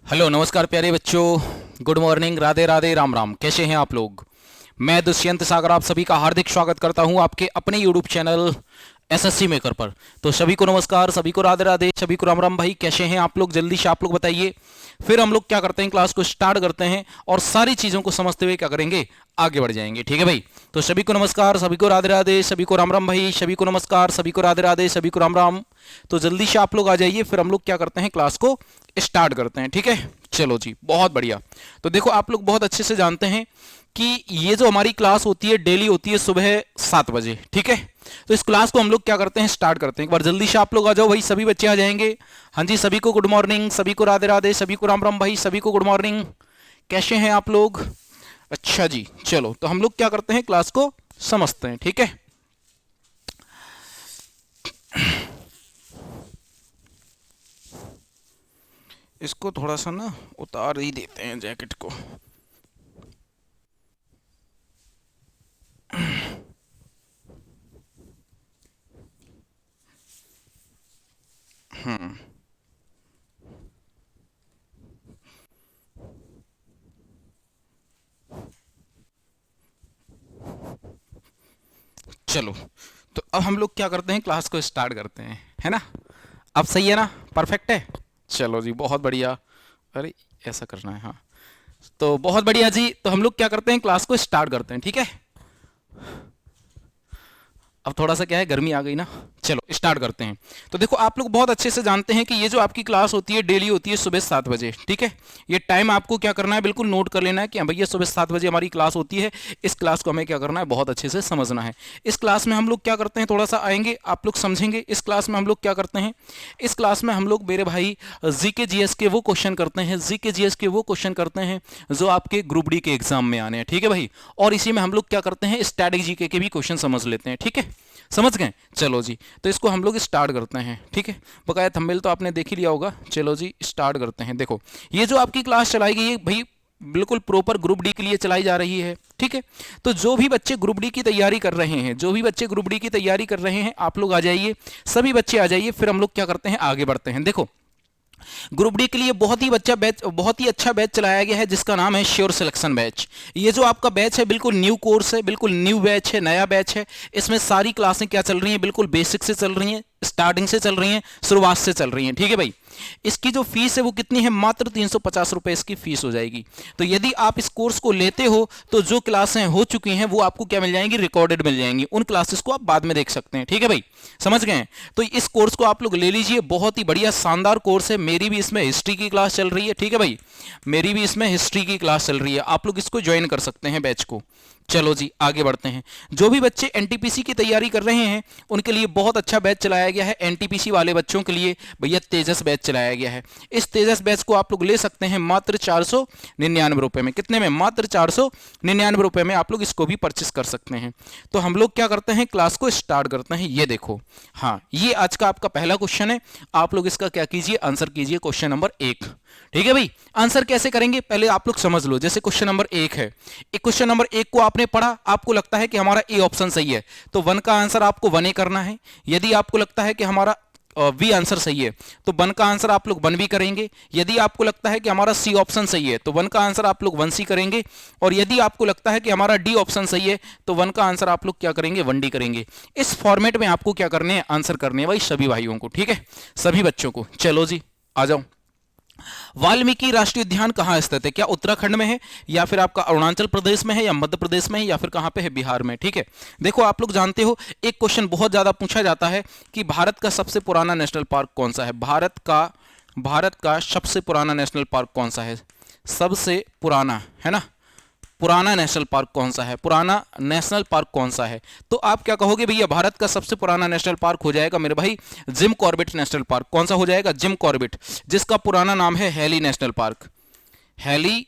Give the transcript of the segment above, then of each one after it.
Hello नमस्कार प्यारे बच्चों, गुड मॉर्निंग, राधे राधे, राम राम। कैसे हैं आप लोग? मैं दुष्यंत सागर आप सभी का हार्दिक स्वागत करता हूं आपके अपने यूट्यूब चैनल एसएससी मेकर पर। तो सभी को नमस्कार, सभी को राधे राधे, सभी को राम राम। भाई कैसे हैं आप लोग? जल्दी से आप लोग बताइए। फिर हम लोग क्या करते हैं, क्लास को स्टार्ट करते हैं और सारी चीज़ों को समझते हुए क्या करेंगे, आगे बढ़ जाएंगे। ठीक है भाई? तो सभी को नमस्कार, सभी को राधे राधे, सभी को राम राम। भाई सभी को नमस्कार, सभी को राधे राधे, सभी को राम राम। तो जल्दी से आप लोग आ जाइए, फिर हम लोग क्या करते हैं, क्लास को स्टार्ट करते हैं। ठीक है, चलो जी, बहुत बढ़िया। तो देखो, आप लोग बहुत अच्छे से जानते हैं कि ये जो हमारी क्लास होती है डेली होती है सुबह 7 बजे। ठीक है, तो इस क्लास को हम लोग क्या करते हैं, स्टार्ट करते हैं। एक बार जल्दी से आप लोग आ जाओ भाई, सभी बच्चे आ जाएंगे। हाँ जी, सभी को गुड मॉर्निंग, सभी को राधे राधे, सभी को राम राम। भाई सभी को गुड मॉर्निंग, कैसे हैं आप लोग? अच्छा जी, चलो तो हम लोग क्या करते हैं, क्लास को समझते हैं। ठीक है, इसको थोड़ा सा ना उतार ही देते हैं जैकेट को। चलो, तो अब हम लोग क्या करते हैं, क्लास को स्टार्ट करते हैं, है ना? अब सही है ना? परफेक्ट है। चलो जी, बहुत बढ़िया। अरे, ऐसा करना है, हाँ। तो बहुत बढ़िया जी, तो हम लोग क्या करते हैं, क्लास को स्टार्ट करते हैं। ठीक है, अब थोड़ा सा क्या है, गर्मी आ गई ना। चलो स्टार्ट करते हैं। तो देखो, आप लोग बहुत अच्छे से जानते हैं कि ये जो आपकी क्लास होती है डेली होती है सुबह 7 बजे। ठीक है, ये टाइम आपको क्या करना है, बिल्कुल नोट कर लेना है कि हाँ भैया सुबह 7 बजे हमारी क्लास होती है। इस क्लास को हमें क्या करना है, बहुत अच्छे से समझना है। इस क्लास में हम लोग क्या करते हैं, थोड़ा सा आएंगे, आप लोग समझेंगे। इस क्लास में हम लोग क्या करते हैं, इस क्लास में हम लोग मेरे भाई जीके जीएस के वो क्वेश्चन करते हैं, जीके जीएस के वो क्वेश्चन करते हैं जो आपके ग्रुप डी के एग्जाम में आने हैं। ठीक है भाई? और इसी में हम लोग क्या करते हैं, स्टैटिक जीके के भी क्वेश्चन समझ लेते हैं। ठीक है, समझ गए? चलो जी, तो इसको हम लोग स्टार्ट करते हैं। ठीक है, बकाया थंबनेल तो आपने देख ही लिया होगा। चलो जी, स्टार्ट करते हैं। देखो, ये जो आपकी क्लास चलाई गई है भाई, बिल्कुल प्रॉपर ग्रुप डी के लिए चलाई जा रही है। ठीक है, तो जो भी बच्चे ग्रुप डी की तैयारी कर रहे हैं, जो भी बच्चे ग्रुप डी की तैयारी कर रहे हैं, आप लोग आ जाइए, सभी बच्चे आ जाइए। फिर हम लोग क्या करते हैं, आगे बढ़ते हैं। देखो, ग्रुप डी के लिए बहुत ही अच्छा बैच चलाया गया है जिसका नाम है श्योर सिलेक्शन बैच। ये जो आपका बैच है बिल्कुल न्यू कोर्स है, बिल्कुल न्यू बैच है, नया बैच है। इसमें सारी क्लासें क्या चल रही हैं, बिल्कुल बेसिक से चल रही हैं, स्टार्टिंग से चल रही हैं, शुरुआत से चल रही हैं। ठीक है भाई? इसकी जो फीस है वो कितनी है, मात्र 350 रुपए इसकी फीस हो जाएगी। तो यदि आप इस कोर्स को लेते हो तो जो क्लासें हो चुकी हैं वो आपको क्या मिल जाएंगी, रिकॉर्डेड मिल जाएंगी। उन क्लासेस को आप बाद में देख सकते हैं। ठीक है भाई? समझ गए? तो इस कोर्स को आप लोग ले लीजिए, बहुत ही बढ़िया शानदार कोर्स है। मेरी भी इसमें हिस्ट्री की क्लास चल रही है। ठीक है भाई? मेरी भी इसमें हिस्ट्री की क्लास चल रही है, आप लोग इसको ज्वाइन कर सकते हैं बैच को। चलो जी, आगे बढ़ते हैं। जो भी बच्चे एनटीपीसी की तैयारी कर रहे हैं उनके लिए बहुत अच्छा बैच चलाया गया है। एनटीपीसी वाले बच्चों के लिए भैया तेजस बैच चलाया गया है। इस तेजस बैच को आप लोग ले सकते हैं मात्र 499 रुपए में। कितने में? मात्र 499 रुपए में आप लोग इसको भी परचेस कर सकते हैं। तो हम लोग क्या करते हैं, क्लास को स्टार्ट करते हैं। ये देखो, हाँ, ये आज का आपका पहला क्वेश्चन है। आप लोग इसका क्या कीजिए, आंसर कीजिए, क्वेश्चन नंबर 1। ठीक है भाई? आंसर कैसे करेंगे पहले आप लोग समझ लो। जैसे क्वेश्चन नंबर 1 है, एक क्वेश्चन नंबर 1 को आपने पढ़ा, आपको लगता है कि हमारा ए ऑप्शन सही है, तो 1 का आंसर आपको 1 ए करना है। यदि आपको लगता है कि हमारा बी आंसर सही है तो 1 का आंसर आप लोग 1 भी करेंगे। यदि आपको लगता है कि हमारा सी ऑप्शन सही है तो 1 का आंसर आप लोग 1 सी करेंगे। और यदि आपको लगता है कि हमारा डी ऑप्शन सही है तो 1 का आंसर आप लोग क्या करेंगे, 1 डी करेंगे। इस फॉर्मेट में आपको क्या करने हैं, आंसर करने हैं भाई, सभी भाइयों को। ठीक है, सभी बच्चों को। चलो जी, आ जाओ। वाल्मीकि राष्ट्रीय उद्यान कहाँ स्थित है? क्या उत्तराखंड में है, या फिर आपका अरुणाचल प्रदेश में है, या मध्य प्रदेश में है, या फिर कहाँ पे है, बिहार में? ठीक है, देखो आप लोग जानते हो एक क्वेश्चन बहुत ज्यादा पूछा जाता है कि भारत का सबसे पुराना नेशनल पार्क कौन सा है? भारत का सबसे पुराना नेशनल पार्क कौन सा है? सबसे पुराना, है ना, पुराना नेशनल पार्क कौन सा है? पुराना नेशनल पार्क कौन सा है? तो आप क्या कहोगे भैया, भारत का सबसे पुराना नेशनल पार्क हो जाएगा मेरे भाई जिम कॉर्बेट नेशनल पार्क। कौन सा हो जाएगा? जिम कॉर्बेट, जिसका पुराना नाम है heli national park. Heli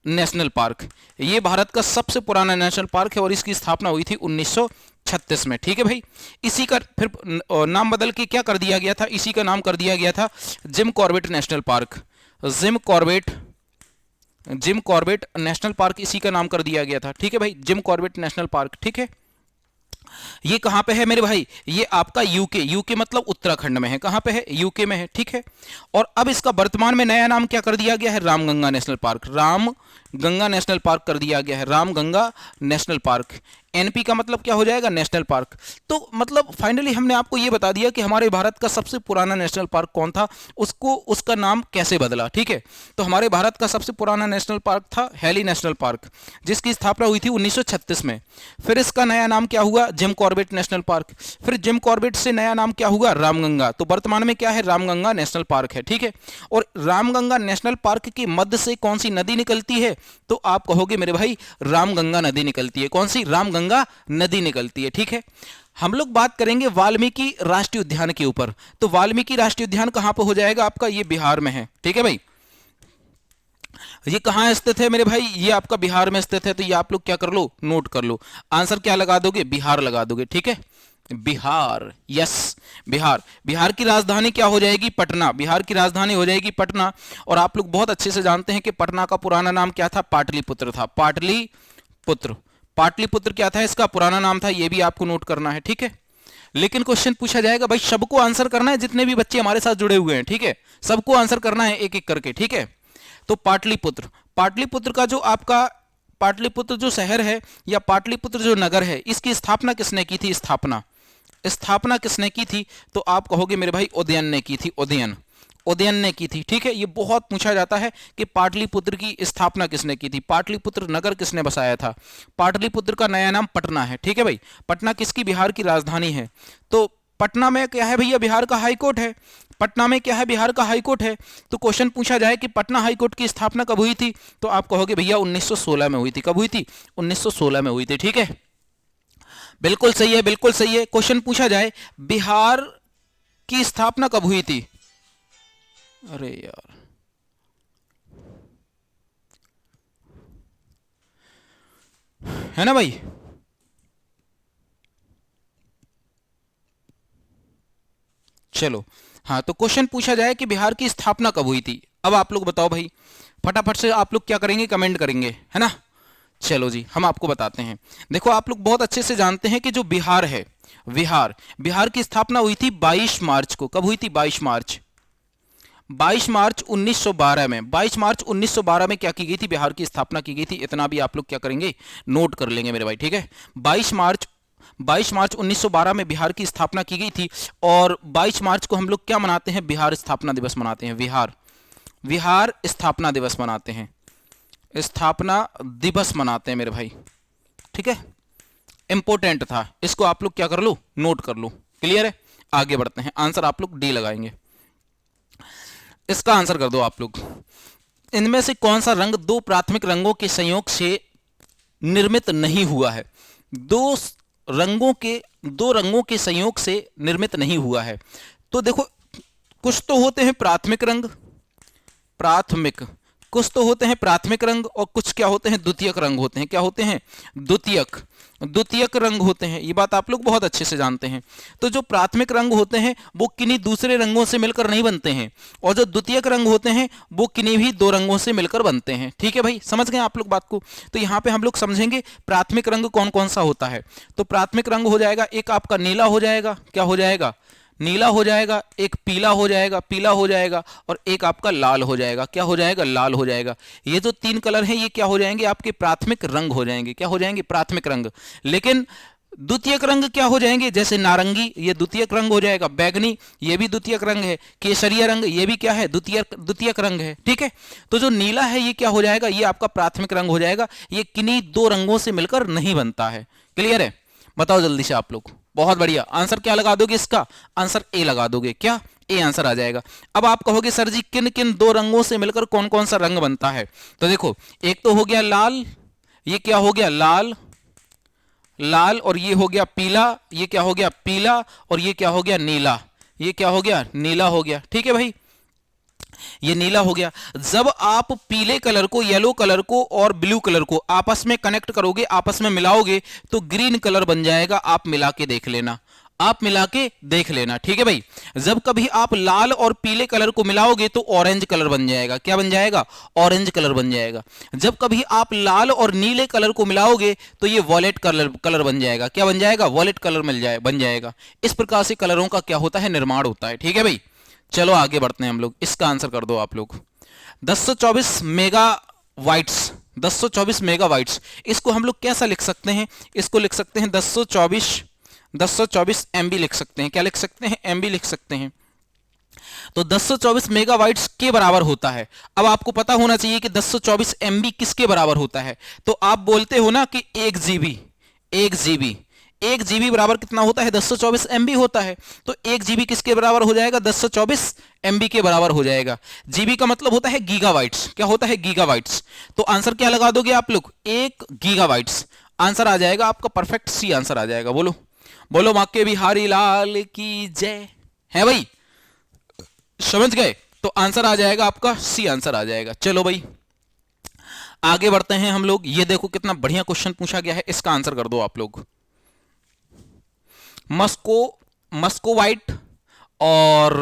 national park, ये भारत का सबसे पुराना नेशनल पार्क है और इसकी स्थापना हुई थी 1936 में। ठीक है भाई? इसी का फिर नाम बदल के क्या कर दिया गया था, इसी का नाम कर दिया गया था Jim Corbett national park. Jim Corbett national park इसी का नाम कर दिया गया था। ठीक है भाई? Jim Corbett national park. ठीक है, ये कहां पे है मेरे भाई? ये आपका यूके, यूके मतलब उत्तराखंड में है। कहां पे है? यूके में है, ठीक है। और अब इसका वर्तमान में नया नाम क्या कर दिया गया है? Ramganga national park, Ramganga national park कर दिया गया है, रामगंगा नेशनल पार्क। एनपी का मतलब क्या हो जाएगा? National park. तो मतलब फाइनली हमने आपको ये बता दिया कि हमारे भारत का सबसे पुराना नेशनल पार्क कौन था, उसको उसका नाम कैसे बदला, ठीक है। तो हमारे भारत का सबसे पुराना नेशनल पार्क था हैली नेशनल पार्क, जिसकी स्थापना हुई थी 1936 में। फिर इसका नया नाम क्या हुआ? Jim Corbett national park. फिर जिम कॉर्बेट से नया नाम क्या हुआ? रामगंगा। तो वर्तमान में क्या है? रामगंगा नेशनल पार्क है, ठीक है। और रामगंगा नेशनल पार्क के मध्य से कौन सी नदी निकलती है? तो आप कहोगे मेरे भाई रामगंगा नदी निकलती है। कौन सी? रामगंगा नदी निकलती है, ठीक है। हम लोग बात करेंगे वाल्मीकि राष्ट्रीय उद्यान के ऊपर। तो वाल्मीकि राष्ट्रीय उद्यान कहां पर हो जाएगा आपका? ये बिहार में है, ठीक है भाई। ये कहां स्थित है मेरे भाई? ये आपका बिहार में स्थित है। तो ये आप लोग क्या कर लो? नोट कर लो। आंसर क्या लगा दोगे? बिहार लगा दोगे, ठीक है। बिहार, यस, बिहार। बिहार की राजधानी क्या हो जाएगी? पटना। बिहार की राजधानी हो जाएगी पटना। और आप लोग बहुत अच्छे से जानते हैं कि पटना का पुराना नाम क्या था? पाटलिपुत्र था, पाटलिपुत्र। पाटलिपुत्र क्या था? इसका पुराना नाम था। ये भी आपको नोट करना है, ठीक है। लेकिन क्वेश्चन पूछा जाएगा भाई, सबको आंसर करना है, जितने भी बच्चे हमारे साथ जुड़े हुए हैं, ठीक है। सबको आंसर करना है एक एक करके, ठीक है। तो पाटलिपुत्र, पाटलिपुत्र का जो आपका पाटलिपुत्र जो शहर है या पाटलिपुत्र जो नगर है, इसकी स्थापना किसने की थी? स्थापना, स्थापना किसने की थी? तो आप कहोगे मेरे भाई उदयन ने की थी, उदयन, उदयन ने की थी, ठीक है। ये बहुत पूछा जाता है कि पाटलिपुत्र की स्थापना किसने की थी, पाटलिपुत्र नगर किसने बसाया था। पाटलिपुत्र का नया नाम पटना है, ठीक है भाई। पटना किसकी? बिहार की राजधानी है। तो पटना में क्या है भैया? बिहार का हाईकोर्ट है। पटना में क्या है? बिहार का हाईकोर्ट है। तो क्वेश्चन पूछा जाए कि पटना हाईकोर्ट की स्थापना कब हुई थी, तो आप कहोगे भैया 1916 में हुई थी। कब हुई थी? 1916 में हुई थी, ठीक है। बिल्कुल सही है, बिल्कुल सही है। क्वेश्चन पूछा जाए बिहार की स्थापना कब हुई थी? अरे यार, है ना भाई। चलो, हाँ, तो क्वेश्चन पूछा जाए कि बिहार की स्थापना कब हुई थी। अब आप लोग बताओ भाई, फटाफट से आप लोग क्या करेंगे? कमेंट करेंगे, है ना। चलो जी, हम आपको बताते हैं। देखो, आप लोग बहुत अच्छे से जानते हैं कि जो बिहार है, बिहार, बिहार की स्थापना हुई थी 22 मार्च को। कब हुई थी? 22 मार्च, 22 मार्च 1912 में। 22 मार्च 1912 में क्या की गई थी? बिहार की स्थापना की गई थी। इतना भी आप लोग क्या करेंगे? नोट कर लेंगे मेरे भाई, ठीक है। 22 मार्च 1912 में बिहार की स्थापना की गई थी। और 22 मार्च को हम लोग क्या मनाते हैं? बिहार स्थापना दिवस मनाते हैं। बिहार, बिहार स्थापना दिवस मनाते हैं, स्थापना दिवस मनाते हैं मेरे भाई, ठीक है। इंपॉर्टेंट था, इसको आप लोग क्या कर लो? नोट कर लो। क्लियर है? आगे बढ़ते हैं। आंसर आप लोग डी लगाएंगे। इसका आंसर कर दो आप लोग। इनमें से कौन सा रंग दो प्राथमिक रंगों के संयोग से निर्मित नहीं हुआ है? दो रंगों के संयोग से निर्मित नहीं हुआ है। तो देखो, कुछ तो होते हैं प्राथमिक रंग, प्राथमिक, कुछ तो होते हैं प्राथमिक रंग, और कुछ क्या होते हैं? द्वितीयक रंग होते हैं। क्या होते हैं? द्वितीयक, द्वितीयक रंग होते हैं। ये बात आप लोग बहुत अच्छे से जानते हैं। तो जो प्राथमिक रंग होते हैं वो किन्हीं दूसरे रंगों से मिलकर नहीं बनते हैं, और जो द्वितीयक रंग होते हैं वो किन्हीं भी दो रंगों से मिलकर बनते हैं, ठीक है भाई। समझ गए आप लोग बात को। तो यहाँ पे हम लोग समझेंगे प्राथमिक रंग कौन कौन सा होता है। तो प्राथमिक रंग हो जाएगा, एक आपका नीला हो जाएगा। क्या हो जाएगा? नीला हो जाएगा। एक पीला हो जाएगा, पीला हो जाएगा। और एक आपका लाल हो जाएगा। क्या हो जाएगा? लाल हो जाएगा। ये जो तीन कलर हैं ये क्या हो जाएंगे? आपके प्राथमिक रंग हो जाएंगे। क्या हो जाएंगे? प्राथमिक रंग। लेकिन द्वितीयक रंग क्या हो जाएंगे? जैसे नारंगी, ये द्वितीयक रंग हो जाएगा। बैगनी, ये भी द्वितीयक रंग है। केसरिया रंग, ये भी क्या है? द्वितीयक रंग है, ठीक है। तो जो नीला है ये क्या हो जाएगा? ये आपका प्राथमिक रंग हो जाएगा। ये किन्हीं दो रंगों से मिलकर नहीं बनता है। क्लियर है? बताओ जल्दी से आप लोग। बहुत बढ़िया। आंसर क्या लगा दोगे इसका? आंसर ए लगा दोगे। क्या? ए आंसर आ जाएगा। अब आप कहोगे सर जी किन किन दो रंगों से मिलकर कौन कौन सा रंग बनता है? तो देखो, एक तो हो गया लाल, ये क्या हो गया? लाल, लाल। और ये हो गया पीला, ये क्या हो गया? पीला। और ये क्या हो गया? नीला, ये क्या हो गया? नीला हो गया, ठीक है भाई। ये नीला हो गया। जब आप पीले कलर को, येलो कलर को और ब्लू कलर को आपस में कनेक्ट करोगे, आपस में मिलाओगे, तो ग्रीन कलर बन जाएगा। आप मिला के देख लेना। आप मिला के देख लेना, ठीक है भाई। जब कभी आप लाल और पीले कलर को मिलाओगे तो ऑरेंज कलर बन जाएगा। क्या बन जाएगा? ऑरेंज कलर बन जाएगा। जब कभी आप लाल और नीले कलर को मिलाओगे तो ये वॉलेट कलर बन जाएगा। क्या बन जाएगा? वॉलेट कलर बन जाएगा। इस प्रकार से कलरों का क्या होता है? निर्माण होता है, ठीक है भाई। चलो आगे बढ़ते हैं हम लोग। इसका आंसर कर दो आप लोग। 1024 मेगावाइट्स, 1024 मेगावाइट्स, इसको हम लोग कैसा लिख सकते हैं? इसको लिख सकते हैं 1024 एमबी लिख सकते हैं। क्या लिख सकते हैं? एमबी लिख सकते हैं। तो 1024 मेगाबाइट्स के बराबर होता है। अब आपको पता होना चाहिए कि 1024 एमबी किसके बराबर होता है। तो आप बोलते हो ना कि 1 जीबी बराबर कितना होता है? 1024 एमबी होता है। तो 1 जीबी किसके बराबर हो जाएगा? 1024 एमबी के बराबर हो जाएगा। जीबी का मतलब होता है गीगाबाइट्स। क्या होता है? गीगाबाइट्स। तो आंसर क्या लगा दोगे आप लोग? 1 गीगाबाइट्स। आंसर आ जाएगा आपका परफेक्ट सी आंसर आ जाएगा। बोलो बोलो माके बिहारी लाल की जय। है भाई, समझ गए? तो आंसर आ जाएगा आपका सी आंसर आ जाएगा। चलो भाई आगे बढ़ते हैं हम लोग। ये देखो कितना बढ़िया क्वेश्चन पूछा गया है, इसका आंसर कर दो आप लोग। मस्कोवाइट और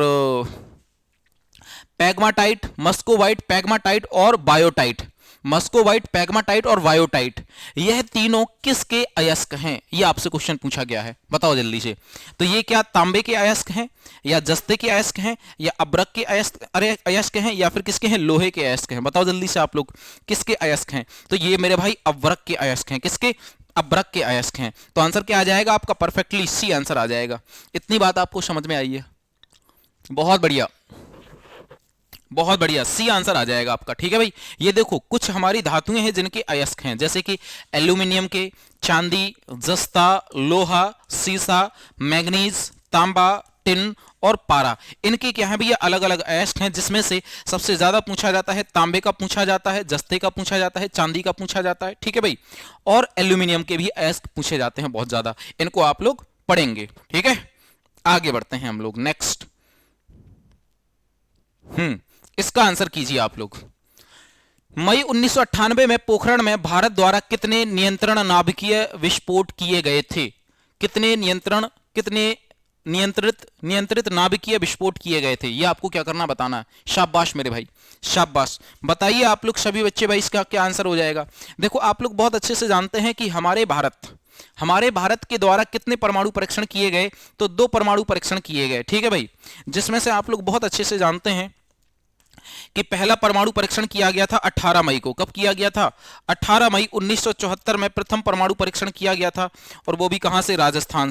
पैग्माटाइट, मस्कोवाइट, पैग्माटाइट और बायोटाइट, मस्कोवाइट, पैग्माटाइट और बायोटाइट, यह तीनों किसके अयस्क हैं? यह आपसे क्वेश्चन पूछा गया है, बताओ जल्दी से। तो ये क्या तांबे के अयस्क हैं, या जस्ते के अयस्क हैं, या अब्रक के अयस्क हैं, या फिर किसके हैं? लोहे के अयस्क हैं। बताओ जल्दी से आप लोग किसके अयस्क हैं? तो ये मेरे भाई अब्रक के अयस्क हैं। किसके? अब्रक के अयस्क हैं। तो आंसर क्या आ जाएगा आपका? परफेक्टली सी आंसर आ जाएगा। इतनी बात आपको समझ में आई है? बहुत बढ़िया, बहुत बढ़िया, सी आंसर आ जाएगा आपका, ठीक है भाई। ये देखो कुछ हमारी धातुएं हैं जिनके अयस्क हैं, जैसे कि एल्यूमिनियम के, चांदी, जस्ता, लोहा, सीसा, मैग्नीज, तांबा, टिन और पारा, इनके क्या है भैया? अलग अलग अयस्क हैं, जिसमें से सबसे ज्यादा पूछा जाता है तांबे का, पूछा जाता है जस्ते का, पूछा जाता है चांदी का, पूछा जाता है, ठीक है भाई। और एल्यूमिनियम के भी अयस्क पूछे जाते हैं बहुत ज्यादा। इनको आप लोग पढ़ेंगे, ठीक है। आगे बढ़ते हैं हम लोग नेक्स्ट। इसका आंसर कीजिए आप लोग। मई 1998 में पोखरण में भारत द्वारा कितने नियंत्रण नाभिकीय विस्फोट किए गए थे? कितने नियंत्रित नाभिकीय विस्फोट किए गए थे? ये आपको क्या करना, बताना है। शाबाश मेरे भाई, शाबाश। बताइए आप लोग सभी बच्चे भाई, इसका क्या आंसर हो जाएगा? देखो आप लोग बहुत अच्छे से जानते हैं कि हमारे भारत के द्वारा कितने परमाणु परीक्षण किए गए? तो 2 परमाणु परीक्षण किए गए, ठीक है भाई। जिसमें से आप लोग बहुत अच्छे से जानते हैं कि पहला परमाणु परीक्षण किया गया था 18 मई को। कब किया गया था? 18 मई 1974 में प्रथम परमाणु परीक्षण किया गया था। और वो भी कहां से? राजस्थान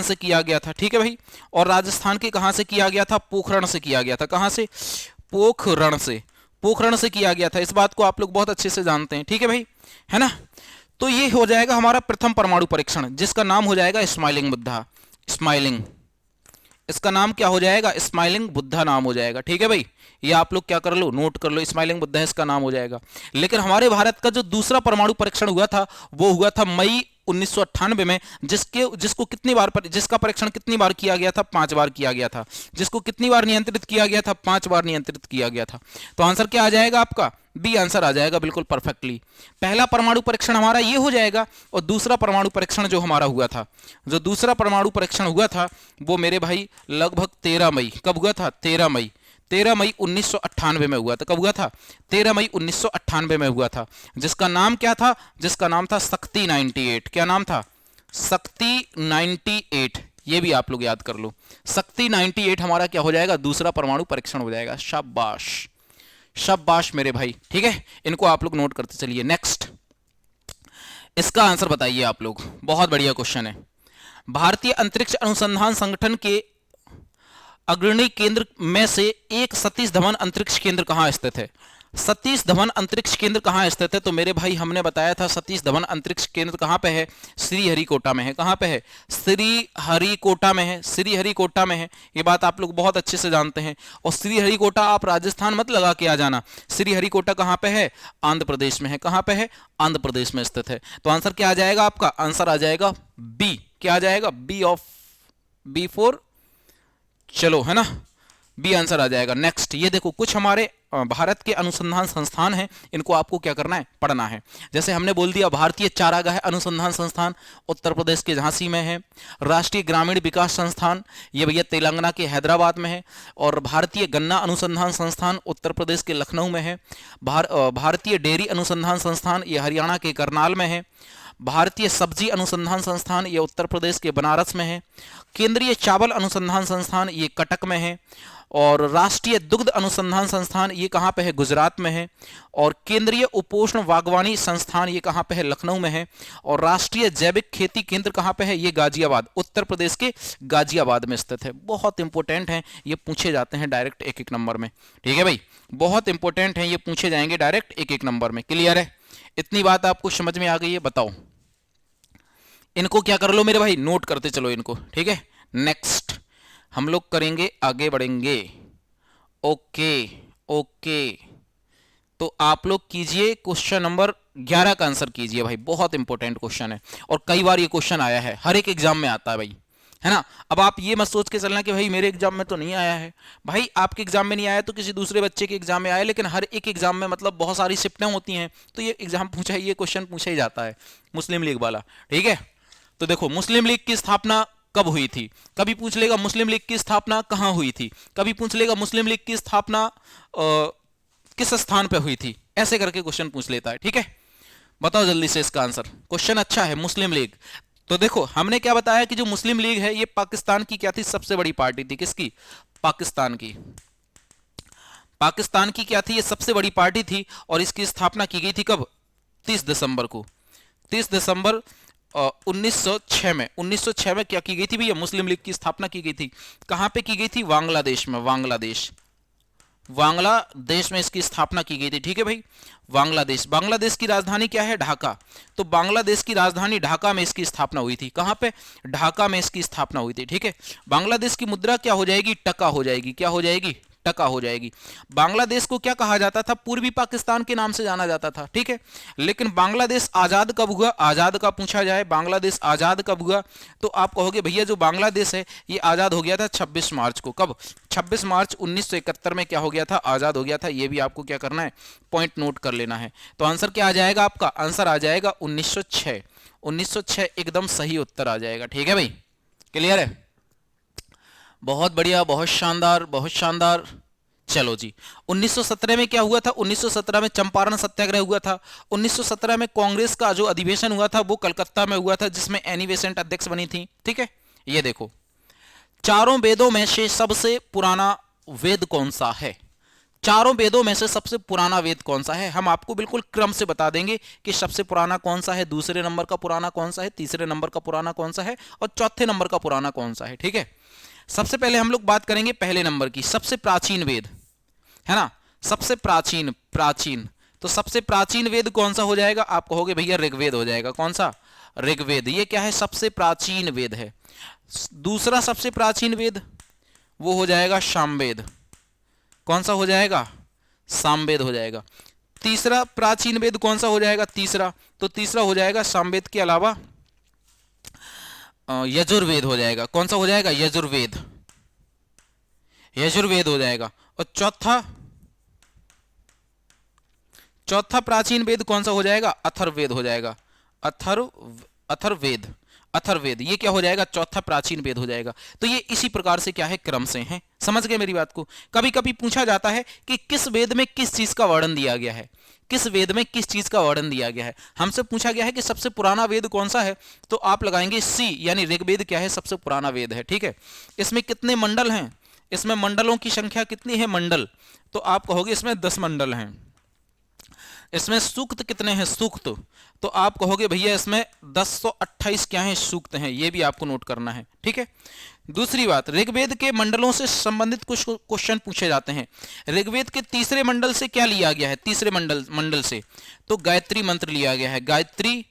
से किया गया था, ठीक है भाई। और राजस्थान के कहां से किया गया था? पोखरण से किया गया था। कहां से? पोखरण से किया गया था। इस बात को आप लोग बहुत अच्छे से जानते हैं, ठीक है भाई, है ना। तो ये हो जाएगा हमारा प्रथम परमाणु परीक्षण, जिसका नाम हो जाएगा स्माइलिंग बुद्धा। इसका नाम क्या हो जाएगा? स्माइलिंग बुद्धा नाम हो जाएगा, ठीक है भाई। ये आप लोग क्या कर लो, नोट कर लो, स्माइलिंग बुद्धा इसका नाम हो जाएगा। लेकिन हमारे भारत का जो दूसरा परमाणु परीक्षण हुआ था वो हुआ था मई 1998 में, जिसका परीक्षण कितनी बार किया गया था? 5 बार किया गया था। जिसको कितनी बार नियंत्रित किया गया था? 5 बार नियंत्रित किया गया था। तो आंसर क्या आ जाएगा आपका? बी आंसर आ जाएगा, बिल्कुल परफेक्टली। पहला परमाणु परीक्षण हमारा ये हो जाएगा। और दूसरा परमाणु परीक्षण जो हमारा हुआ था, जो दूसरा परमाणु परीक्षण हुआ था वो मेरे भाई लगभग 13 मई, कब हुआ था? 13 मई 1998 में हुआ था। कब हुआ था? 13 मई 1998 में हुआ था। जिसका नाम क्या था? जिसका नाम था शक्ति 98। क्या नाम था? शक्ति 98। ये भी आप लोग याद कर लो। शक्ति 98 हमारा क्या हो जाएगा? दूसरा परमाणु परीक्षण हो जाएगा। शाबाश, शाबाश मेरे भाई, ठीक है। इनको आप लोग नोट करते चलिए। नेक्स्ट, इसका आंसर बताइए आप लोग। बहुत बढ़िया क्वेश्चन है। भारतीय अंतरिक्ष अनुसंधान संगठन के अग्रणी केंद्र में से एक सतीश धवन अंतरिक्ष केंद्र कहां स्थित है? सतीश धवन अंतरिक्ष केंद्र कहां स्थित है? तो मेरे भाई हमने बताया था सतीश धवन अंतरिक्ष केंद्र कहां पे है? श्रीहरिकोटा में है। कहां पे है? श्रीहरिकोटा में है। श्रीहरिकोटा में है, ये बात आप लोग बहुत अच्छे से जानते हैं। और श्रीहरिकोटा आप राजस्थान मत लगा के आ जाना। श्रीहरिकोटा कहां पे है? आंध्र प्रदेश में है। कहां पे है? आंध्र प्रदेश में स्थित है। तो आंसर क्या आ जाएगा आपका? आंसर आ जाएगा बी। क्या आ जाएगा? बी फॉर, चलो, है ना, बी आंसर आ जाएगा। नेक्स्ट, ये देखो कुछ हमारे भारत के अनुसंधान संस्थान हैं, इनको आपको क्या करना है, पढ़ना है। जैसे हमने बोल दिया भारतीय चारागाह अनुसंधान संस्थान उत्तर प्रदेश के झांसी में है, राष्ट्रीय ग्रामीण विकास संस्थान ये भैया तेलंगाना के हैदराबाद में है, और भारतीय गन्ना अनुसंधान संस्थान उत्तर प्रदेश के लखनऊ में है, भारतीय डेयरी अनुसंधान संस्थान ये हरियाणा के करनाल में है, भारतीय सब्जी अनुसंधान संस्थान ये उत्तर प्रदेश के बनारस में है, केंद्रीय चावल अनुसंधान संस्थान ये कटक में है, और राष्ट्रीय दुग्ध अनुसंधान संस्थान ये कहाँ पे है, गुजरात में है, और केंद्रीय उपोष्ण बागवानी संस्थान ये कहाँ पे है, लखनऊ में है, और राष्ट्रीय जैविक खेती केंद्र कहाँ पे है, ये गाजियाबाद उत्तर प्रदेश के गाजियाबाद में स्थित है। बहुत इंपॉर्टेंट है, ये पूछे जाते हैं डायरेक्ट एक एक नंबर में। ठीक है भाई, बहुत इंपॉर्टेंट है, ये पूछे जाएंगे डायरेक्ट एक एक नंबर में। क्लियर है, इतनी बात आपको समझ में आ गई है? बताओ, इनको क्या कर लो मेरे भाई, नोट करते चलो इनको। ठीक है, नेक्स्ट हम लोग करेंगे, आगे बढ़ेंगे। ओके ओके, तो आप लोग कीजिए क्वेश्चन नंबर 11 का आंसर कीजिए भाई, बहुत इंपॉर्टेंट क्वेश्चन है और कई बार ये क्वेश्चन आया है, हर एक एग्जाम में आता है भाई, है ना। अब आप ये मत सोच के चलना कि भाई मेरे एग्जाम में तो नहीं आया है। भाई आपके एग्जाम में नहीं आया तो किसी दूसरे बच्चे के एग्जाम में आया, लेकिन हर एक एग्जाम में मतलब बहुत सारी शिफ्टें होती हैं, तो ये एग्जाम पूछा, ये क्वेश्चन पूछा ही जाता है, मुस्लिम लीग वाला। ठीक है, तो देखो मुस्लिम लीग की स्थापना कब हुई थी, कभी पूछ लेगा मुस्लिम लीग की स्थापना कहां हुई थी, कभी पूछ लेगा मुस्लिम लीग की स्थापना किस स्थान पे हुई थी, ऐसे करके क्वेश्चन पूछ लेता है। ठीक है, बताओ जल्दी से इसका आंसर। क्वेश्चन अच्छा है, मुस्लिम लीग। तो देखो हमने क्या बताया कि जो मुस्लिम लीग है ये पाकिस्तान की क्या थी, सबसे बड़ी पार्टी थी। किसकी, पाकिस्तान की। पाकिस्तान की क्या थी, ये सबसे बड़ी पार्टी थी, और इसकी स्थापना की गई थी कब, 30 दिसंबर को, 30 दिसंबर 1906 में। 1906 में क्या की गई थी भैया, मुस्लिम लीग की स्थापना की गई थी। कहां पे की गई थी, बांग्लादेश में, बांग्लादेश में इसकी स्थापना की गई थी। ठीक है भाई, बांग्लादेश। बांग्लादेश की राजधानी क्या है, ढाका। तो बांग्लादेश की राजधानी ढाका में इसकी स्थापना हुई थी। कहां पे, ढाका में इसकी स्थापना हुई थी। ठीक है, बांग्लादेश की मुद्रा क्या हो जाएगी, टका हो जाएगी। क्या हो जाएगी, टका हो जाएगी। बांग्लादेश को क्या कहा जाता था, पूर्वी पाकिस्तान के नाम से जाना जाता था। ठीक है, लेकिन बांग्लादेश आजाद कब हुआ, आजाद का पूछा जाए, बांग्लादेश आजाद कब हुआ, तो आप कहोगे भैया जो बांग्लादेश है ये आजाद हो गया था 26 मार्च को। कब, 26 मार्च 1971 में क्या हो गया था, आजाद हो गया था। ये भी आपको क्या करना है, पॉइंट नोट कर लेना है। तो आंसर क्या आ जाएगा आपका, आंसर आ जाएगा 1906। 1906 एकदम सही उत्तर आ जाएगा। ठीक है भाई, क्लियर है, बहुत बढ़िया, बहुत शानदार, बहुत शानदार। चलो जी, 1917 में क्या हुआ था, 1917 में चंपारण सत्याग्रह हुआ था। 1917 में कांग्रेस का जो अधिवेशन हुआ था वो कलकत्ता में हुआ था, जिसमें एनी बेसेंट अध्यक्ष बनी थी। ठीक है, ये देखो, चारों वेदों में से सबसे पुराना वेद कौन सा है, चारों वेदों में से सबसे पुराना वेद कौन सा है, हम आपको बिल्कुल क्रम से बता देंगे कि सबसे पुराना कौन सा है, दूसरे नंबर का पुराना कौन सा है, तीसरे नंबर का पुराना कौन सा है, और चौथे नंबर का पुराना कौन सा है। ठीक है, सबसे पहले हम लोग बात करेंगे पहले नंबर की, सबसे प्राचीन वेद, है ना, सबसे प्राचीन। तो सबसे प्राचीन वेद कौन सा हो जाएगा, आप कहोगे भैया ऋग्वेद हो जाएगा। कौन सा, ऋग्वेद। ये क्या है, सबसे प्राचीन वेद है। दूसरा सबसे प्राचीन वेद वो हो जाएगा सामवेद। कौन सा हो जाएगा, सामवेद हो जाएगा। तीसरा प्राचीन वेद कौन सा हो जाएगा, तीसरा, तो तीसरा हो जाएगा सामवेद के अलावा यजुर्वेद हो जाएगा। कौन सा हो जाएगा, यजुर्वेद, यजुर्वेद हो जाएगा। और चौथा प्राचीन वेद कौन सा हो जाएगा, अथर्ववेद हो जाएगा। अथर्ववेद ये क्या हो जाएगा, चौथा प्राचीन वेद हो जाएगा। तो ये इसी प्रकार से क्या है, क्रम से है। समझ गए मेरी बात को। कभी कभी पूछा जाता है कि किस वेद में किस चीज का वर्णन दिया गया है, किस वेद में किस चीज का वर्णन दिया गया है। हमसे पूछा गया है कि सबसे पुराना वेद कौन सा है, तो आप लगाएंगे सी, यानी ऋग्वेद क्या है, सबसे पुराना वेद है। ठीक है, इसमें कितने मंडल हैं, इसमें मंडलों की संख्या कितनी है, मंडल, तो आप कहोगे इसमें 10 मंडल हैं। इसमें सूक्त कितने हैं, सूक्त, तो आप कहोगे भैया इसमें 1028 क्या है, सूक्त हैं। ये भी आपको नोट करना है। ठीक है, दूसरी बात, ऋग्वेद के मंडलों से संबंधित कुछ क्वेश्चन पूछे जाते हैं। ऋग्वेद के तीसरे मंडल से क्या लिया गया है, तीसरे मंडल से तो गायत्री मंत्र लिया गया है, गायत्री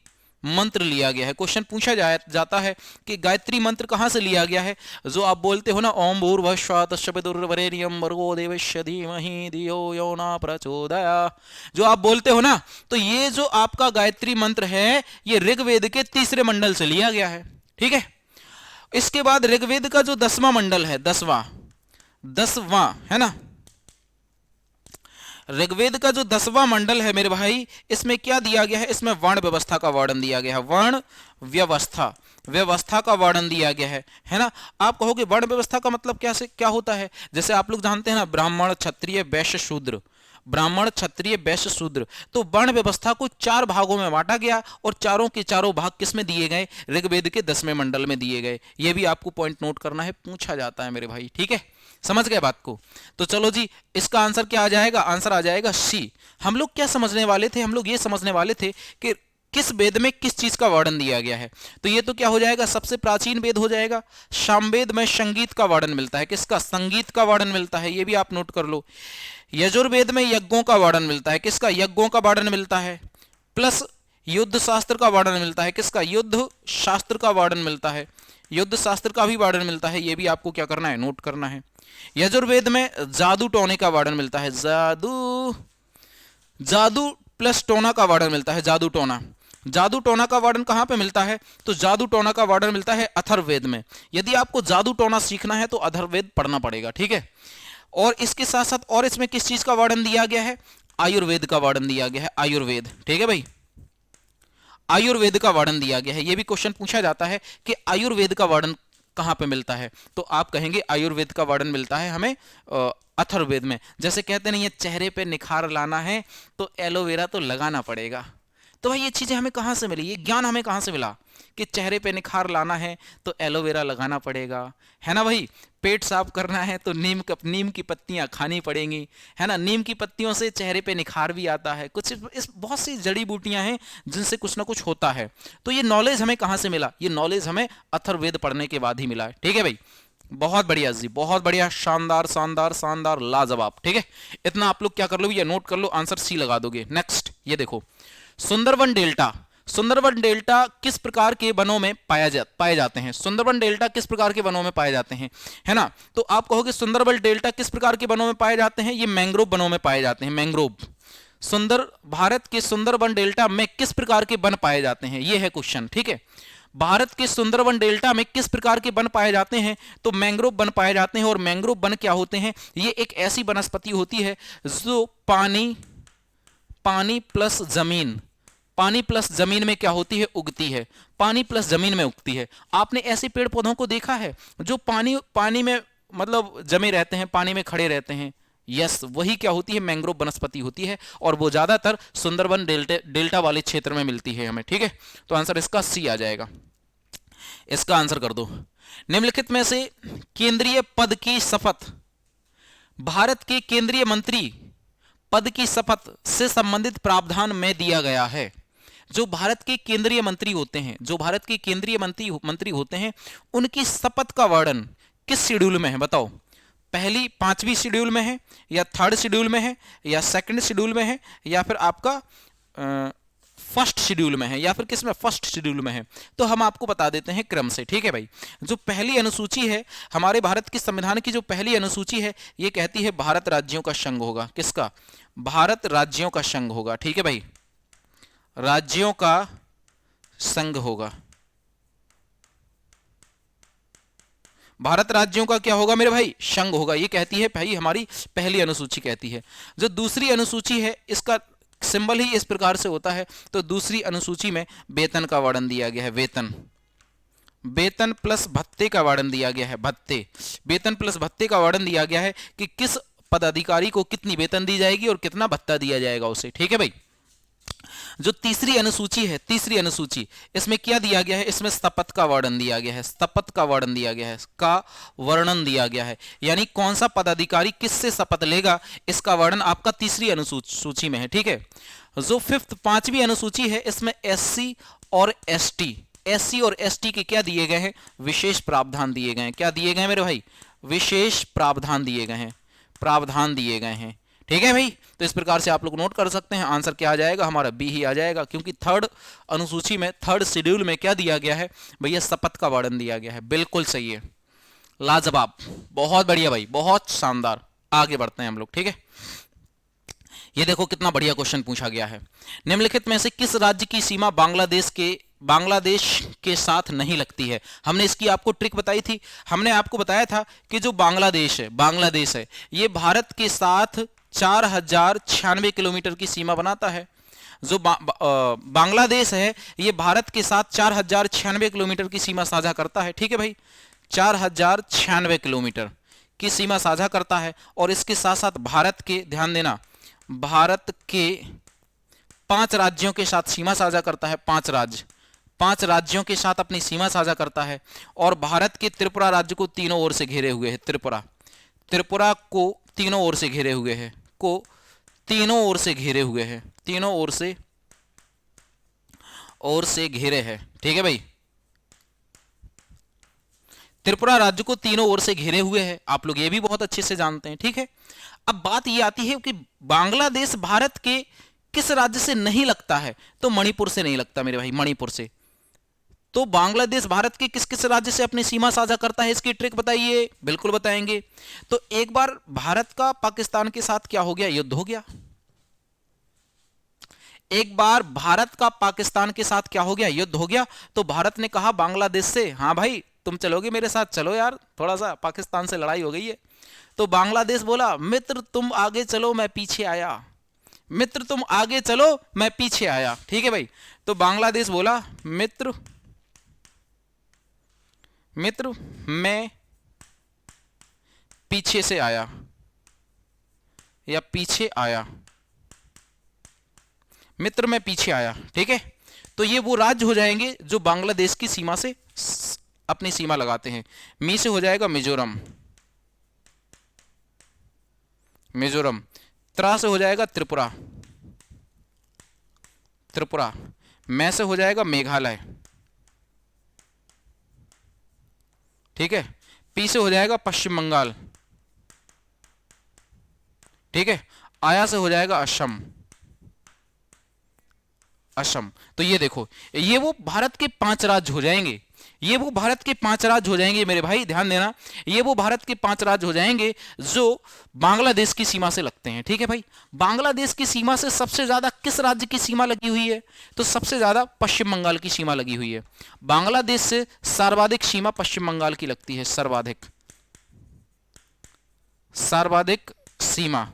मंत्र लिया गया है। क्वेश्चन पूछा जाता है कि गायत्री मंत्र कहां से लिया गया है, जो आप बोलते हो ना, ओम भूर्भुवः तत्सवितुर्वरेण्यं भर्गो देवस्य धीमहि धियो यो न प्रचोदयात्, जो आप बोलते हो ना, तो ये जो आपका गायत्री मंत्र है ये ऋग्वेद के तीसरे मंडल से लिया गया है। ठीक है, इसके बाद ऋग्वेद का जो 10वां मंडल है, 10वां है ना, ऋग्वेद का जो 10वां मंडल है मेरे भाई, इसमें क्या दिया गया है, इसमें वर्ण व्यवस्था का वर्णन दिया गया है। वर्ण व्यवस्था, व्यवस्था का वर्णन दिया गया है ना। आप कहोगे वर्ण व्यवस्था का मतलब क्या होता है? जैसे आप लोग जानते हैं ना, ब्राह्मण, क्षत्रिय, वैश्य, शूद्र। ब्राह्मण, क्षत्रिय, वैश्य, शूद्र। तो वर्ण व्यवस्था को 4 भागों में बांटा गया और चारों के चारों भाग किसमें दिए गए? ऋग्वेद के 10वें मंडल में दिए गए। ये भी आपको पॉइंट नोट करना है, पूछा जाता है मेरे भाई, ठीक है। समझ गए बात को? तो चलो जी, इसका आंसर क्या आ जाएगा? आंसर आ जाएगा सी। हम लोग क्या समझने वाले थे? हम लोग ये समझने वाले थे कि किस वेद में किस चीज का वर्णन दिया गया है। तो ये तो क्या हो जाएगा? सबसे प्राचीन वेद हो जाएगा। सामवेद में संगीत का वर्णन मिलता है। किसका? संगीत का वर्णन मिलता है, ये भी आप नोट कर लो। यजुर्वेद में यज्ञों का वर्णन मिलता है। किसका? यज्ञों का वर्णन मिलता है। प्लस युद्ध शास्त्र का वर्णन मिलता है। किसका? युद्ध शास्त्र का वर्णन मिलता है। युद्ध शास्त्र का भी वर्णन मिलता है, ये भी आपको क्या करना है? नोट करना है। यजुर्वेद में जादू टोने का वर्णन मिलता है। जादू प्लस टोना का वर्णन मिलता है। जादू टोना, जादू टोना का वर्णन कहां पे मिलता है? तो जादू टोना का वर्णन मिलता है अथर्ववेद में। यदि आपको जादू टोना सीखना है तो अथर्ववेद पढ़ना पड़ेगा, ठीक है। और इसके साथ साथ और इसमें किस चीज का वर्णन दिया गया है? आयुर्वेद का वर्णन दिया गया है। आयुर्वेद, ठीक है भाई, आयुर्वेद का वर्णन दिया गया है। यह भी क्वेश्चन पूछा जाता है कि आयुर्वेद का वर्णन कहां पे मिलता है, तो आप कहेंगे आयुर्वेद का वर्णन मिलता है हमें अथर्ववेद में। जैसे कहते नहीं है, चेहरे पे निखार लाना है तो एलोवेरा तो लगाना पड़ेगा। तो भाई ये चीजें हमें कहां से मिली? ये ज्ञान हमें कहां से मिला कि चेहरे पे निखार लाना है तो एलोवेरा लगाना पड़ेगा, है ना भाई। पेट साफ करना है तो नीम की पत्तियां खानी पड़ेंगी, है ना। नीम की पत्तियों से चेहरे पे निखार भी आता है। कुछ इस बहुत सी जड़ी बूटियां हैं जिनसे कुछ ना कुछ होता है। तो ये नॉलेज हमें कहां से मिला? ये नॉलेज हमें अथर्ववेद पढ़ने के बाद ही मिला है, ठीक है भाई। बहुत बढ़िया जी, बहुत बढ़िया, शानदार शानदार शानदार, लाजवाब, ठीक है। इतना आप लोग क्या कर लो, ये नोट कर लो, आंसर सी लगा दोगे। नेक्स्ट ये देखो, सुंदरवन डेल्टा। सुंदरवन डेल्टा किस प्रकार के वनों में पाए जाते हैं? सुंदरवन डेल्टा किस प्रकार के वनों में पाए जाते हैं, है ना। तो आप कहोगे सुंदरवन डेल्टा किस प्रकार के वनों में पाए जाते हैं? ये मैंग्रोव वनों में पाए जाते हैं। मैंग्रोव, भारत के सुंदरवन डेल्टा में किस प्रकार के वन पाए जाते हैं? ये है क्वेश्चन, ठीक है। भारत के सुंदरवन डेल्टा में किस प्रकार के वन पाए जाते हैं? तो मैंग्रोव वन पाए जाते हैं। और मैंग्रोव वन क्या होते हैं? ये एक ऐसी वनस्पति होती है जो पानी प्लस जमीन, पानी प्लस जमीन में क्या होती है? उगती है। पानी प्लस जमीन में उगती है। आपने ऐसे पेड़ पौधों को देखा है जो पानी में मतलब जमे रहते हैं, पानी में खड़े रहते हैं? यस, वही क्या होती है? मैंग्रोव वनस्पति होती है। और वो ज्यादातर सुंदरवन डेल्टा वाले क्षेत्र में मिलती है हमें, ठीक है। तो आंसर इसका सी आ जाएगा। इसका आंसर कर दो। निम्नलिखित में से केंद्रीय पद की शपथ, भारत के केंद्रीय मंत्री पद की शपथ से संबंधित प्रावधान में दिया गया है। जो भारत के केंद्रीय मंत्री होते हैं, जो भारत के केंद्रीय मंत्री होते हैं, उनकी शपथ का वर्णन किस शेड्यूल में है? बताओ। पहली 5वीं शेड्यूल में है, या 3rd शेड्यूल में है, या 2nd शेड्यूल में है, या फिर आपका 1st शेड्यूल में है, या फिर किसमें? 1st शेड्यूल में है। तो हम आपको बता देते हैं क्रम से, ठीक है भाई। जो पहली अनुसूची है हमारे भारत के संविधान की, जो पहली अनुसूची है, ये कहती है भारत राज्यों का संघ होगा। किसका? भारत राज्यों का संघ होगा, ठीक है भाई, राज्यों का संघ होगा। भारत राज्यों का क्या होगा मेरे भाई? संघ होगा। ये कहती है भाई हमारी पहली अनुसूची कहती है। जो दूसरी अनुसूची है, इसका सिंबल ही इस प्रकार से होता है। तो दूसरी अनुसूची में वेतन का वर्णन दिया गया है। वेतन प्लस भत्ते का वर्णन दिया गया है। भत्ते, वेतन प्लस भत्ते का वर्णन दिया गया है कि किस पदाधिकारी को कितनी वेतन दी जाएगी और कितना भत्ता दिया जाएगा उसे, ठीक है भाई। जो तीसरी अनुसूची है, तीसरी अनुसूची, इसमें क्या दिया गया है? इसमें शपथ का वर्णन दिया गया है। शपथ का वर्णन दिया गया है, का वर्णन दिया गया है। यानी कौन सा पदाधिकारी किससे शपथ लेगा, इसका वर्णन आपका तीसरी अनुसूची में है, ठीक है। जो 5वीं अनुसूची है, इसमें एससी और एसटी के क्या दिए गए हैं? विशेष प्रावधान दिए गए हैं। क्या दिए गए मेरे भाई? विशेष प्रावधान दिए गए हैं, प्रावधान दिए गए हैं, ठीक है भाई। तो इस प्रकार से आप लोग नोट कर सकते हैं। आंसर क्या आ जाएगा? हमारा बी ही आ जाएगा, क्योंकि 3rd अनुसूची में, 3rd शेड्यूल में क्या दिया गया है भैया? शपथ का वर्णन दिया गया है। बिल्कुल सही है, लाजवाब, बहुत बढ़िया भाई, बहुत शानदार। आगे बढ़ते हैं हम लोग, ठीक है। ये देखो कितना बढ़िया क्वेश्चन पूछा गया है। निम्नलिखित में से किस राज्य की सीमा बांग्लादेश के साथ नहीं लगती है। हमने इसकी आपको ट्रिक बताई थी। हमने आपको बताया था कि जो बांग्लादेश है ये भारत के साथ 4096 किलोमीटर की सीमा बनाता है। जो बांग्लादेश है ये भारत के साथ 4096 किलोमीटर की सीमा साझा करता है। ठीक है भाई, 4096 किलोमीटर की सीमा साझा करता है। और इसके साथ साथ भारत के, ध्यान देना, भारत के 5 राज्यों के साथ सीमा साझा करता है। 5 राज्यों के साथ अपनी सीमा साझा करता है। और भारत के त्रिपुरा राज्य को तीनों ओर से घेरे हुए है। त्रिपुरा को तीनों ओर से घेरे हुए है, तीनों ओर से घेरे है। ठीक है भाई, त्रिपुरा राज्य को तीनों ओर से घेरे हुए है, आप लोग ये भी बहुत अच्छे से जानते हैं। ठीक है, अब बात ये आती है कि बांग्लादेश भारत के किस राज्य से नहीं लगता है? तो मणिपुर से नहीं लगता मेरे भाई, मणिपुर से। तो बांग्लादेश भारत के किस किस राज्य से अपनी सीमा साझा करता है, इसकी ट्रिक बताइए। बिल्कुल बताएंगे। तो एक बार भारत का पाकिस्तान के साथ क्या हो गया? युद्ध हो गया। एक बार भारत का पाकिस्तान के साथ क्या हो गया? युद्ध हो गया। तो भारत ने कहा बांग्लादेश से, हाँ भाई तुम चलोगे मेरे साथ? चलो यार, थोड़ा सा पाकिस्तान से लड़ाई हो गई है। तो बांग्लादेश बोला मित्र तुम आगे चलो मैं पीछे आया, मित्र तुम आगे चलो मैं पीछे आया। ठीक है भाई, तो बांग्लादेश बोला मित्र मैं पीछे से आया या पीछे आया, मित्र मैं पीछे आया। ठीक है, तो ये वो राज्य हो जाएंगे जो बांग्लादेश की सीमा से अपनी सीमा लगाते हैं। मी से हो जाएगा मिजोरम, त्रा से हो जाएगा त्रिपुरा, मैं से हो जाएगा मेघालय। ठीक है, पी से हो जाएगा पश्चिम बंगाल। ठीक है, आया से हो जाएगा असम। तो ये देखो, ये वो भारत के 5 राज्य हो जाएंगे, मेरे भाई ध्यान देना। ये वो भारत के 5 राज्य हो जाएंगे जो बांग्लादेश की सीमा से लगते हैं। ठीक है भाई, बांग्लादेश की सीमा से सबसे ज्यादा किस राज्य की सीमा लगी हुई है? तो सबसे ज्यादा पश्चिम बंगाल की सीमा लगी हुई है। बांग्लादेश से सर्वाधिक सीमा पश्चिम बंगाल की लगती है। सर्वाधिक सीमा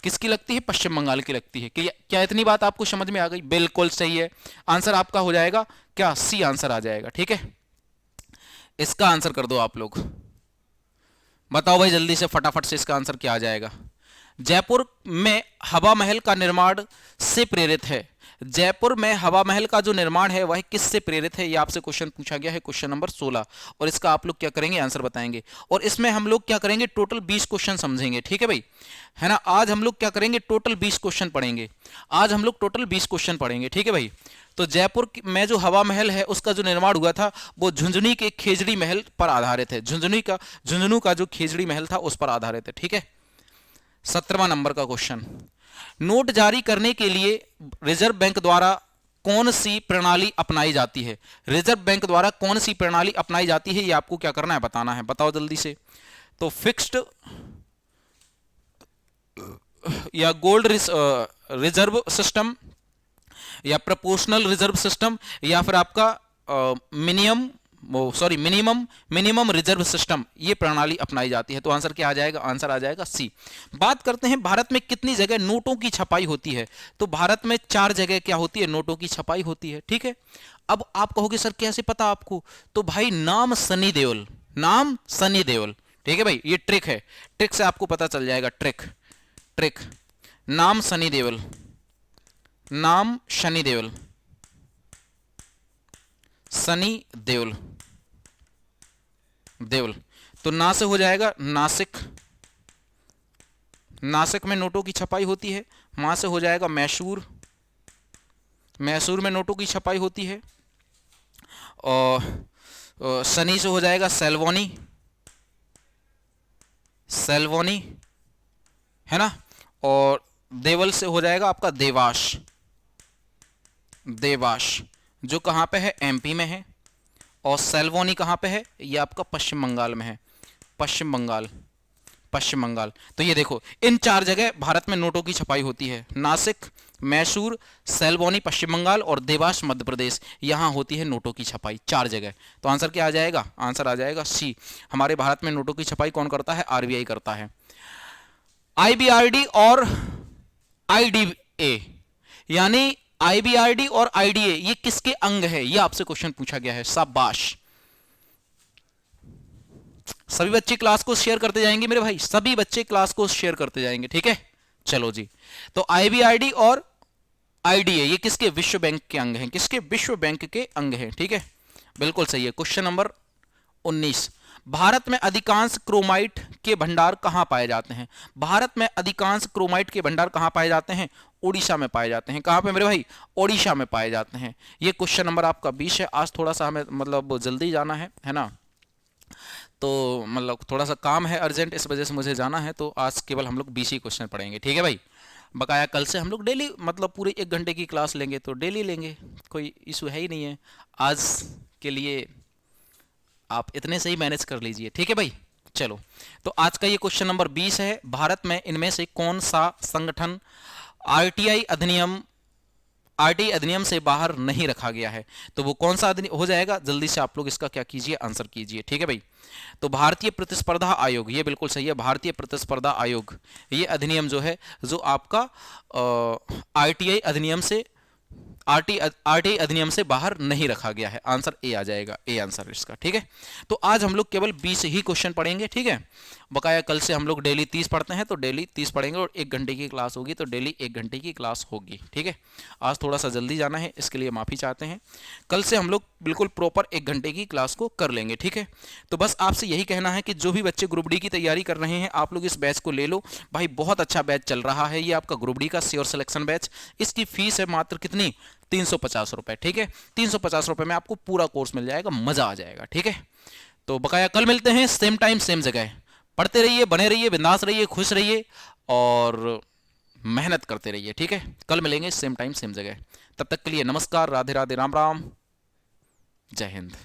किसकी लगती है? पश्चिम बंगाल की लगती है। क्या इतनी बात आपको समझ में आ गई? बिल्कुल सही है। आंसर आपका हो जाएगा क्या? सी आंसर आ जाएगा। ठीक है, इसका आंसर कर दो आप लोग। बताओ भाई जल्दी से, फटाफट से इसका आंसर क्या आ जाएगा? जयपुर में हवा महल का निर्माण से प्रेरित है। जयपुर में हवा महल का जो निर्माण है वह किससे प्रेरित है? ये आपसे क्वेश्चन पूछा गया है, क्वेश्चन नंबर 16। और इसका आप लोग क्या करेंगे? आंसर बताएंगे। और इसमें हम लोग क्या करेंगे? टोटल 20 क्वेश्चन समझेंगे। ठीक है भाई, है ना। आज हम लोग क्या करेंगे? टोटल 20 क्वेश्चन पढ़ेंगे। ठीक है भाई, तो जयपुर में जो हवा महल है उसका जो निर्माण हुआ था वो झुंझुनू के खेजड़ी महल पर आधारित है। झुंझुनू का जो खेजड़ी महल था उस पर आधारित है। ठीक है, 17वां नंबर का क्वेश्चन, नोट जारी करने के लिए रिजर्व बैंक द्वारा कौन सी प्रणाली अपनाई जाती है? रिजर्व बैंक द्वारा कौन सी प्रणाली अपनाई जाती है, ये आपको क्या करना है? बताना है। बताओ जल्दी से। तो फिक्स्ड या गोल्ड रिजर्व सिस्टम, या प्रोपोर्शनल रिजर्व सिस्टम, या फिर आपका मिनिमम रिजर्व सिस्टम, ये प्रणाली अपनाई जाती है। तो आंसर क्या आ जाएगा? आंसर आ जाएगा सी। बात करते हैं भारत में कितनी जगह नोटों की छपाई होती है? तो भारत में 4 जगह क्या होती है? नोटों की छपाई होती है। ठीक है, अब आप कहोगे सर कैसे पता आपको? तो भाई नाम सनी देओल। ठीक है भाई, ये ट्रिक है, ट्रिक से आपको पता चल जाएगा। ट्रिक नाम शनि देओल। तो ना से हो जाएगा नासिक में नोटों की छपाई होती है। मां से हो जाएगा मैसूर में नोटों की छपाई होती है। और शनि से हो जाएगा सेल्वोनी, है ना। और देवल से हो जाएगा आपका देवाश, जो कहां पे है? एमपी में है। और सेल्वोनी कहां पे है? ये आपका पश्चिम बंगाल में है। पश्चिम बंगाल। तो ये देखो, इन 4 जगह भारत में नोटों की छपाई होती है। नासिक, मैसूर, सैलबॉनी पश्चिम बंगाल और देवास मध्य प्रदेश, यहाँ होती है नोटों की छपाई 4 जगह। तो आंसर क्या आ जाएगा? आंसर आ जाएगा सी। हमारे भारत में नोटों की छपाई कौन करता है? आरबीआई करता है। आईबीआरडी और आईडीए, यानी आईबीआरडी और आईडीए ये किसके अंग है? ये आपसे क्वेश्चन पूछा गया है। शाबाश, सभी बच्चे क्लास को शेयर करते जाएंगे मेरे भाई, सभी बच्चे क्लास को शेयर करते जाएंगे, ठीक है। चलो जी, तो आईबीआरडी और आईडीए ये किसके? विश्व बैंक के अंग हैं। किसके? विश्व बैंक के अंग हैं, ठीक है, बिल्कुल सही है। क्वेश्चन नंबर 19, भारत में अधिकांश क्रोमाइट के भंडार कहां पाए जाते हैं? भारत में अधिकांश क्रोमाइट के भंडार कहां पाए जाते हैं? ओडिशा में पाए जाते हैं। कहां पे मेरे भाई? ओडिशा में पाए जाते हैं। ये क्वेश्चन नंबर आपका 20 है। आज थोड़ा सा हमें मतलब जल्दी जाना है ना, तो मतलब थोड़ा सा काम है अर्जेंट, इस वजह से मुझे जाना है। तो आज केवल हम लोग 20 ही क्वेश्चन पढ़ेंगे, ठीक है भाई। बकाया कल से हम लोग डेली मतलब पूरे 1 घंटे की क्लास लेंगे, तो डेली लेंगे, कोई इशू है ही नहीं है। आज के लिए आप इतने से ही मैनेज कर लीजिए, ठीक है भाई। चलो, तो आज का ये क्वेश्चन नंबर 20 है, भारत में इनमें से कौन सा संगठन आरटीआई अधिनियम से बाहर नहीं रखा गया है? तो वो कौन सा अधिनियम हो जाएगा? जल्दी से आप लोग इसका क्या कीजिए? आंसर कीजिए, ठीक है भाई। तो भारतीय प्रतिस्पर्धा आयोग, ये बिल्कुल सही है, भारतीय प्रतिस्पर्धा आयोग ये अधिनियम जो है, जो आपका आरटीआई अधिनियम से आरटीआई अधिनियम से बाहर नहीं रखा गया है। आंसर ए आ जाएगा, ए आंसर इसका, ठीक है। तो आज हम लोग केवल 20 ही क्वेश्चन पढ़ेंगे, ठीक है। बकाया कल से हम लोग डेली 30 पढ़ते हैं, तो डेली 30 पढ़ेंगे, और 1 घंटे की क्लास होगी, तो डेली 1 घंटे की क्लास होगी, ठीक है। आज थोड़ा सा जल्दी जाना है, इसके लिए माफ़ी चाहते हैं। कल से हम लोग बिल्कुल प्रॉपर 1 घंटे की क्लास को कर लेंगे, ठीक है। तो बस आपसे यही कहना है कि जो भी बच्चे ग्रुप डी की तैयारी कर रहे हैं, आप लोग इस बैच को ले लो भाई, बहुत अच्छा बैच चल रहा है ये आपका ग्रुप डी का श्योर सिलेक्शन बैच। इसकी फीस है मात्र कितनी? 350 रुपए, ठीक है। 350 रुपए में आपको पूरा कोर्स मिल जाएगा, मजा आ जाएगा, ठीक है। तो बकाया कल मिलते हैं सेम टाइम सेम जगह। पढ़ते रहिए, बने रहिए, बिंदास रहिए, खुश रहिए और मेहनत करते रहिए, ठीक है। कल मिलेंगे सेम टाइम सेम जगह। तब तक के लिए नमस्कार, राधे राधे, राम राम, जय हिंद।